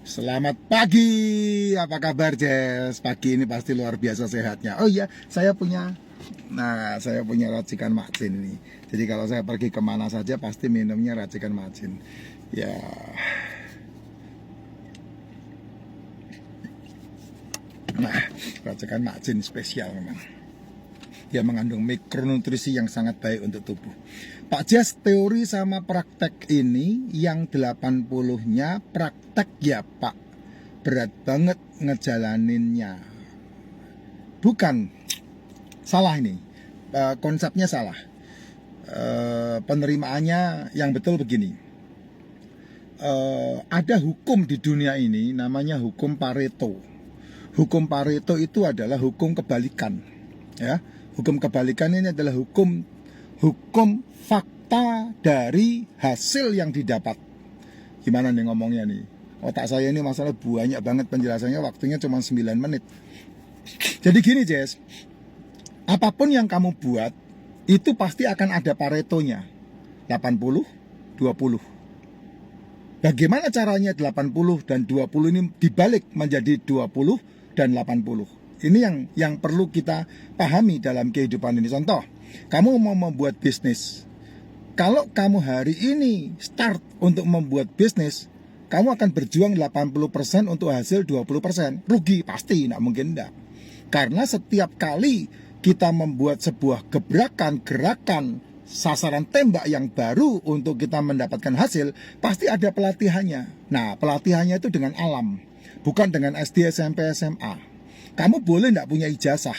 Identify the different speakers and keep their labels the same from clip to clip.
Speaker 1: Selamat pagi, apa kabar Jess? Pagi ini pasti luar biasa sehatnya. Oh iya, saya punya racikan macin ini. Jadi kalau saya pergi kemana saja pasti minumnya racikan macin. Ya, nah racikan macin spesial memang. Dia mengandung mikronutrisi yang sangat baik untuk tubuh. Pak Jas, teori sama praktek ini yang 80-nya praktek ya Pak. Berat banget ngejalaninnya. Bukan, salah ini. Konsepnya salah. Penerimaannya yang betul begini. Ada hukum di dunia ini namanya hukum Pareto. Hukum Pareto itu adalah hukum kebalikan. Ya, hukum kebalikan ini adalah hukum fakta dari hasil yang didapat. Gimana nih ngomongnya nih? Otak saya ini masalah banyak banget penjelasannya, waktunya cuma 9 menit. Jadi gini Jess, apapun yang kamu buat itu pasti akan ada paretonya 80-20. Bagaimana caranya 80 dan 20 ini dibalik menjadi 20 dan 80? Ini yang perlu kita pahami dalam kehidupan ini. Contoh, kamu mau membuat bisnis. Kalau kamu hari ini start untuk membuat bisnis, kamu akan berjuang 80% untuk hasil 20%. Rugi pasti, tidak mungkin enggak. Karena setiap kali kita membuat sebuah gerakan sasaran tembak yang baru untuk kita mendapatkan hasil, pasti ada pelatihannya. Nah, pelatihannya itu dengan alam, bukan dengan SD, SMP, SMA. Kamu boleh tidak punya ijazah,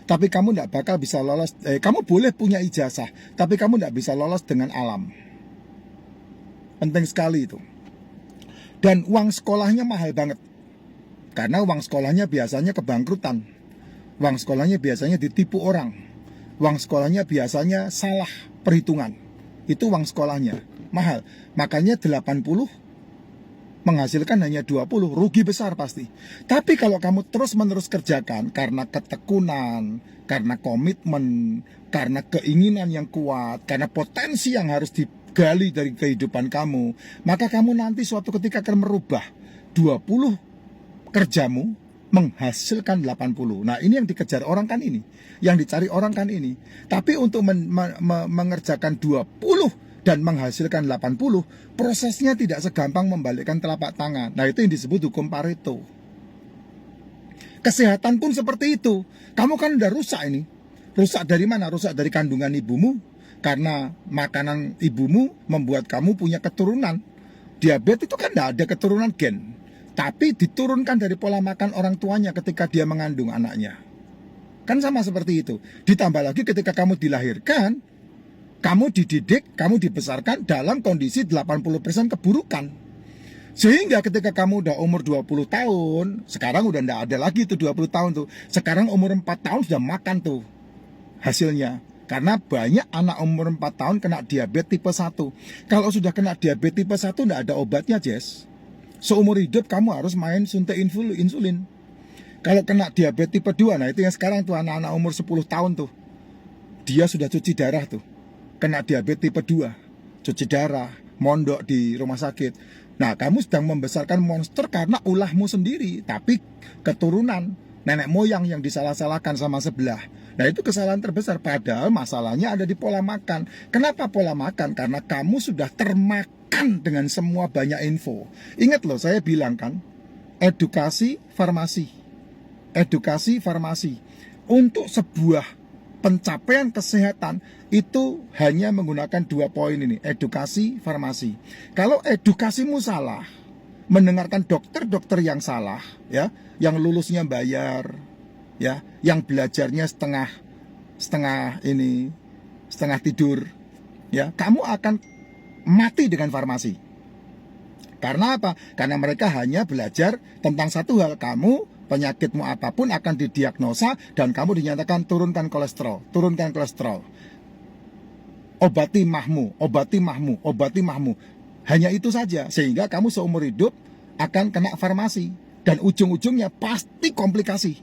Speaker 1: tapi kamu tidak bakal bisa lolos. Kamu boleh punya ijazah, tapi kamu tidak bisa lolos dengan alam. Penting sekali itu. Dan uang sekolahnya mahal banget, karena uang sekolahnya biasanya kebangkrutan. Uang sekolahnya biasanya ditipu orang. Uang sekolahnya biasanya salah perhitungan. Itu uang sekolahnya mahal. Makanya 80 menghasilkan hanya 20, rugi besar pasti. Tapi kalau kamu terus-menerus kerjakan karena ketekunan, karena komitmen, karena keinginan yang kuat, karena potensi yang harus digali dari kehidupan kamu, maka kamu nanti suatu ketika akan merubah 20 kerjamu menghasilkan 80. Nah, ini yang dikejar orang kan ini, yang dicari orang kan ini. Tapi untuk mengerjakan 20 dan menghasilkan 80, prosesnya tidak segampang membalikkan telapak tangan. Nah, itu yang disebut hukum Pareto. Kesehatan pun seperti itu. Kamu kan udah rusak ini. Rusak dari mana? Rusak dari kandungan ibumu. Karena makanan ibumu membuat kamu punya keturunan. Diabetes itu kan tidak ada keturunan gen, tapi diturunkan dari pola makan orang tuanya ketika dia mengandung anaknya. Kan sama seperti itu. Ditambah lagi ketika kamu dilahirkan, kamu dididik, kamu dibesarkan dalam kondisi 80% keburukan. Sehingga ketika kamu udah umur 20 tahun, sekarang udah enggak ada lagi tuh 20 tahun tuh. Sekarang umur 4 tahun sudah makan tuh hasilnya. Karena banyak anak umur 4 tahun kena diabetes tipe 1. Kalau sudah kena diabetes tipe 1 enggak ada obatnya, Jess. Seumur hidup kamu harus main suntik insulin. Kalau kena diabetes tipe 2, nah itu yang sekarang tuh anak-anak umur 10 tahun tuh. Dia sudah cuci darah tuh. Kena diabetes tipe 2, cuci darah, mondok di rumah sakit. Nah, kamu sedang membesarkan monster karena ulahmu sendiri, tapi keturunan nenek moyang yang disalah-salahkan sama sebelah. Nah, itu kesalahan terbesar, padahal masalahnya ada di pola makan. Kenapa pola makan? Karena kamu sudah termakan dengan semua banyak info. Ingat loh, saya bilang kan, edukasi farmasi. Edukasi farmasi. Untuk sebuah pencapaian kesehatan itu hanya menggunakan 2 poin ini, edukasi, farmasi. Kalau edukasimu salah, mendengarkan dokter-dokter yang salah, ya, yang lulusnya bayar, ya, yang belajarnya setengah tidur, ya, kamu akan mati dengan farmasi. Karena apa? Karena mereka hanya belajar tentang satu hal, kamu penyakitmu apapun akan didiagnosa dan kamu dinyatakan turunkan kolesterol. Obati mahmu. Hanya itu saja, sehingga kamu seumur hidup akan kena farmasi dan ujung-ujungnya pasti komplikasi.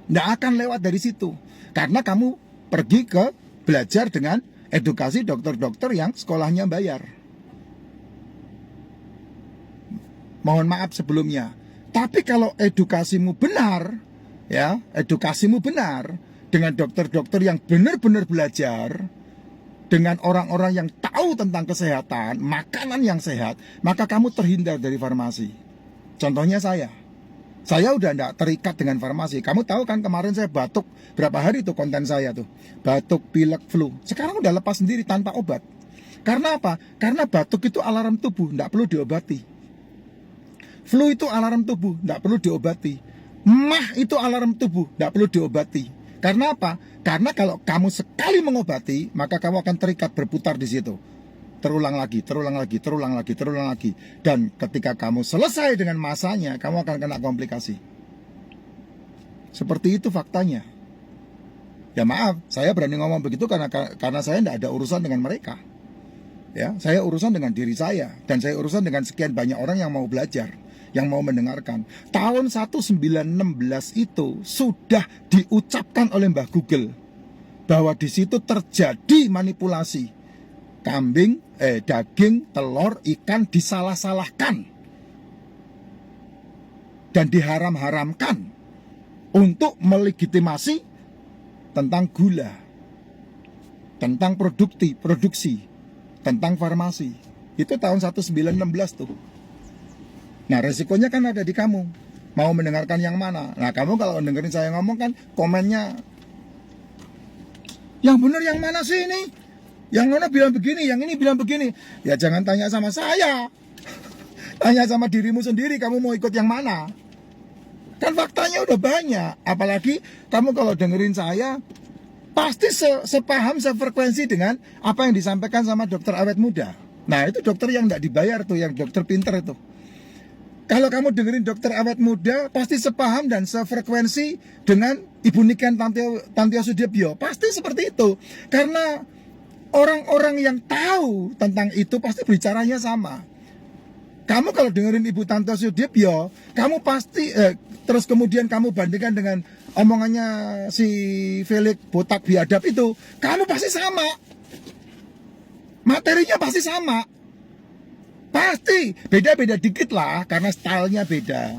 Speaker 1: Nggak akan lewat dari situ karena kamu pergi ke belajar dengan edukasi dokter-dokter yang sekolahnya bayar. Mohon maaf sebelumnya. Tapi kalau edukasimu benar, ya, edukasimu benar dengan dokter-dokter yang benar-benar belajar, dengan orang-orang yang tahu tentang kesehatan, makanan yang sehat, maka kamu terhindar dari farmasi. Contohnya saya udah tidak terikat dengan farmasi. Kamu tahu kan kemarin saya batuk, berapa hari itu konten saya tuh, batuk, pilek, flu. Sekarang udah lepas sendiri tanpa obat. Karena apa? Karena batuk itu alarm tubuh, tidak perlu diobati. Flu itu alarm tubuh, tidak perlu diobati. Mah itu alarm tubuh, tidak perlu diobati. Karena apa? Karena kalau kamu sekali mengobati, maka kamu akan terikat berputar di situ. Terulang lagi, terulang lagi, terulang lagi, terulang lagi. Dan ketika kamu selesai dengan masanya, kamu akan kena komplikasi. Seperti itu faktanya. Ya maaf, saya berani ngomong begitu karena saya tidak ada urusan dengan mereka. Ya, saya urusan dengan diri saya, dan saya urusan dengan sekian banyak orang yang mau belajar, yang mau mendengarkan. Tahun 1916 itu sudah diucapkan oleh Mbah Google bahwa di situ terjadi manipulasi. Kambing, daging, telur, ikan disalah-salahkan dan diharam-haramkan untuk melegitimasi tentang gula, tentang produksi, tentang farmasi. Itu tahun 1916 tuh. Nah, resikonya kan ada di kamu. Mau mendengarkan yang mana? Nah, kamu kalau dengerin saya ngomong kan komennya, yang benar yang mana sih ini? Yang mana bilang begini, yang ini bilang begini. Ya jangan tanya sama saya. Tanya sama dirimu sendiri, kamu mau ikut yang mana? Kan faktanya udah banyak. Apalagi kamu kalau dengerin saya, pasti sepaham, sefrekuensi dengan apa yang disampaikan sama dokter awet muda. Nah, itu dokter yang tidak dibayar tuh, yang dokter pinter itu. Kalau kamu dengerin dokter awet muda, pasti sepaham dan sefrekuensi dengan Ibu Niken Tantio Sudibyo. Pasti seperti itu. Karena orang-orang yang tahu tentang itu pasti bicaranya sama. Kamu kalau dengerin Ibu Tantio Sudibyo, kamu pasti terus kemudian kamu bandingkan dengan omongannya si Felix botak biadab itu, kamu pasti sama. Materinya pasti sama. Pasti beda-beda dikit lah, karena stylenya beda.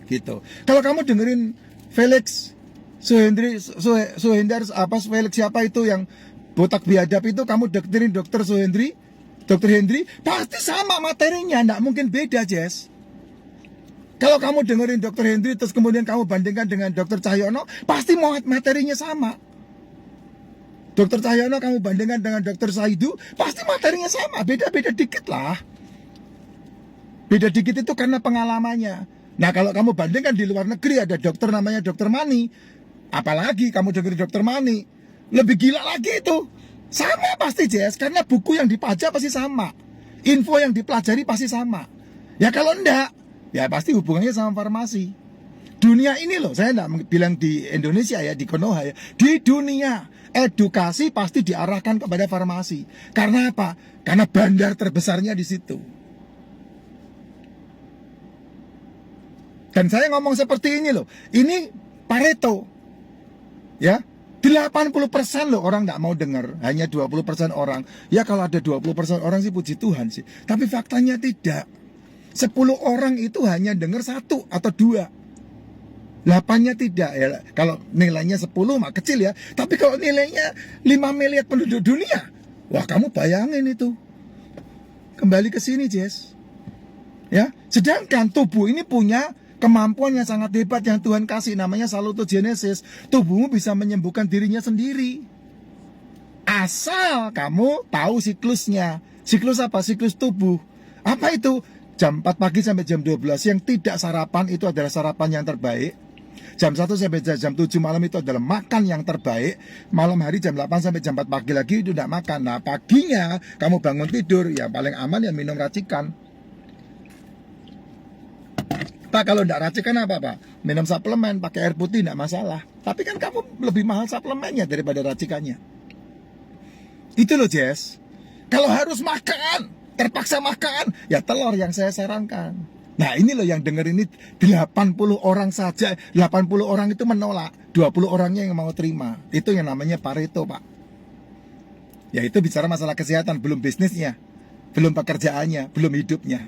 Speaker 1: Gitu. Kalau kamu dengerin Felix Suhendar, apa Felix siapa itu yang botak biadab itu, kamu dengerin Dr. Hendri, pasti sama materinya, enggak mungkin beda, Jess. Kalau kamu dengerin Dr. Hendri terus kemudian kamu bandingkan dengan Dr. Cahyono, pasti materinya sama. Dr. Cahyono kamu bandingkan dengan Dr. Saidu, pasti materinya sama, beda-beda dikit lah. Beda dikit itu karena pengalamannya. Nah, kalau kamu bandingkan di luar negeri ada dokter namanya Dr. Mani, apalagi kamu dengerin Dr. Mani, lebih gila lagi itu. Sama pasti, Jess, karena buku yang dipajak pasti sama, info yang dipelajari pasti sama. Ya kalau enggak, ya pasti hubungannya sama farmasi. Dunia ini loh, saya enggak bilang di Indonesia ya, di Konoha ya, di dunia edukasi pasti diarahkan kepada farmasi. Karena apa? Karena bandar terbesarnya di situ. Dan saya ngomong seperti ini loh, ini Pareto, ya, 80% loh orang nggak mau dengar, hanya 20% orang. Ya kalau ada 20% orang sih puji Tuhan sih, tapi faktanya tidak. 10 orang itu hanya dengar 1 atau 2, 8-nya tidak ya. Kalau nilainya 10 mah kecil ya, tapi kalau nilainya 5 miliar penduduk dunia, wah kamu bayangin itu. Kembali ke sini, Jess, ya. Sedangkan tubuh ini punya kemampuan yang sangat hebat yang Tuhan kasih, namanya salutogenesis. Tubuhmu bisa menyembuhkan dirinya sendiri, asal kamu tahu siklusnya. Siklus apa? Siklus tubuh. Apa itu? Jam 4 pagi sampai jam 12 yang tidak sarapan itu adalah sarapan yang terbaik. Jam 1 sampai jam 7 malam itu adalah makan yang terbaik. Malam hari jam 8 sampai jam 4 pagi lagi itu tidak makan. Nah, paginya kamu bangun tidur, yang paling aman ya minum racikan. Pak, kalau tidak racikan apa, Pak? Minum suplemen, pakai air putih tidak masalah. Tapi kan kamu lebih mahal suplemennya daripada racikannya. Itu loh, Jess. Kalau harus makan, terpaksa makan, ya telur yang saya sarankan. Nah, ini loh yang denger ini 80 orang saja. 80 orang itu menolak, 20 orangnya yang mau terima. Itu yang namanya Pareto, Pak. Ya itu bicara masalah kesehatan, belum bisnisnya, belum pekerjaannya, belum hidupnya.